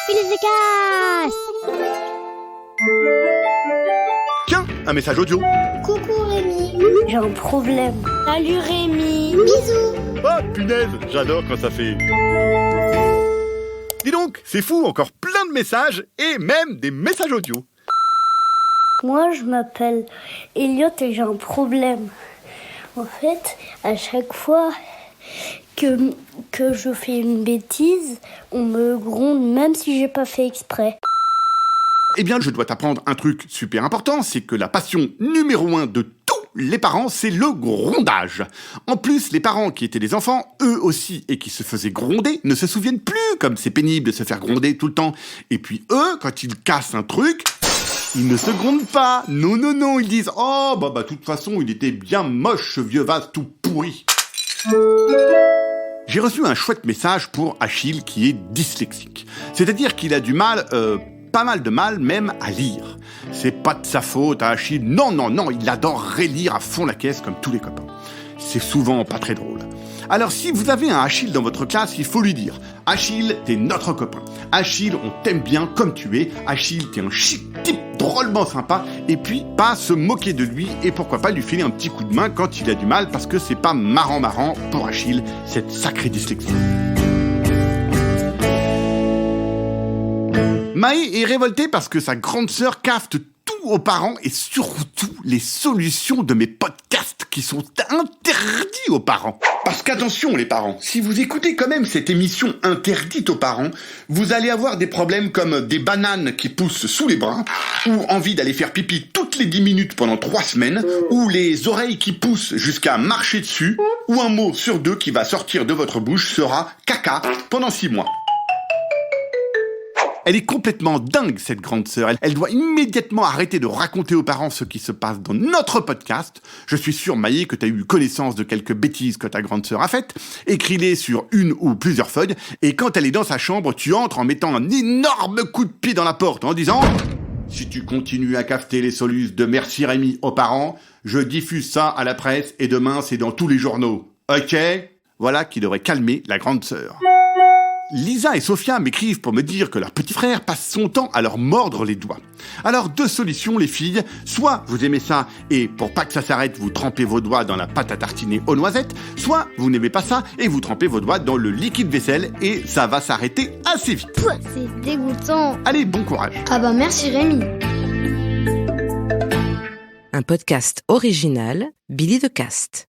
Billy de Casse. Tiens, un message audio. Coucou Rémi. J'ai un problème. Salut Rémi. Bisous. Oh punaise, j'adore quand ça fait... Dis donc, c'est fou, encore plein de messages et même des messages audio. Moi, je m'appelle Elliot et j'ai un problème. En fait, à chaque fois que je fais une bêtise, on me gronde même si j'ai pas fait exprès. Eh bien, je dois t'apprendre un truc super important, c'est que la passion numéro 1 de tous les parents, c'est le grondage. En plus, les parents qui étaient des enfants, eux aussi, et qui se faisaient gronder, ne se souviennent plus comme c'est pénible de se faire gronder tout le temps. Et puis eux, quand ils cassent un truc, ils ne se grondent pas. Non, ils disent « Oh, de toute façon, il était bien moche, ce vieux vase tout pourri. » J'ai reçu un chouette message pour Achille qui est dyslexique. C'est-à-dire qu'il a du mal... pas mal de mal même à lire. C'est pas de sa faute à Achille, non, il adorerait lire à fond la caisse comme tous les copains. C'est souvent pas très drôle. Alors si vous avez un Achille dans votre classe, il faut lui dire « Achille, t'es notre copain. Achille, on t'aime bien comme tu es. Achille, t'es un chic type drôlement sympa. » Et puis, pas se moquer de lui et pourquoi pas lui filer un petit coup de main quand il a du mal parce que c'est pas marrant pour Achille, cette sacrée dyslexie. Maë est révoltée parce que sa grande sœur cafte tout aux parents et surtout les solutions de mes podcasts qui sont interdits aux parents. Parce qu'attention les parents, si vous écoutez quand même cette émission interdite aux parents, vous allez avoir des problèmes comme des bananes qui poussent sous les bras, ou envie d'aller faire pipi toutes les 10 minutes pendant 3 semaines, ou les oreilles qui poussent jusqu'à marcher dessus, ou un mot sur 2 qui va sortir de votre bouche sera caca pendant 6 mois. Elle est complètement dingue, cette grande sœur. Elle doit immédiatement arrêter de raconter aux parents ce qui se passe dans notre podcast. Je suis sûr, Maë, que tu as eu connaissance de quelques bêtises que ta grande sœur a faites. Écris-les sur une ou plusieurs feuilles. Et quand elle est dans sa chambre, tu entres en mettant un énorme coup de pied dans la porte en disant « Si tu continues à cafeter les soluces de Merci Rémi aux parents, je diffuse ça à la presse et demain c'est dans tous les journaux. Ok ?» Voilà qui devrait calmer la grande sœur. Lisa et Sophia m'écrivent pour me dire que leur petit frère passe son temps à leur mordre les doigts. Alors 2 solutions les filles, soit vous aimez ça et pour pas que ça s'arrête vous trempez vos doigts dans la pâte à tartiner aux noisettes, soit vous n'aimez pas ça et vous trempez vos doigts dans le liquide vaisselle et ça va s'arrêter assez vite. Pouah, c'est dégoûtant. Allez, bon courage. Merci Rémi. Un podcast original Billy de Caste.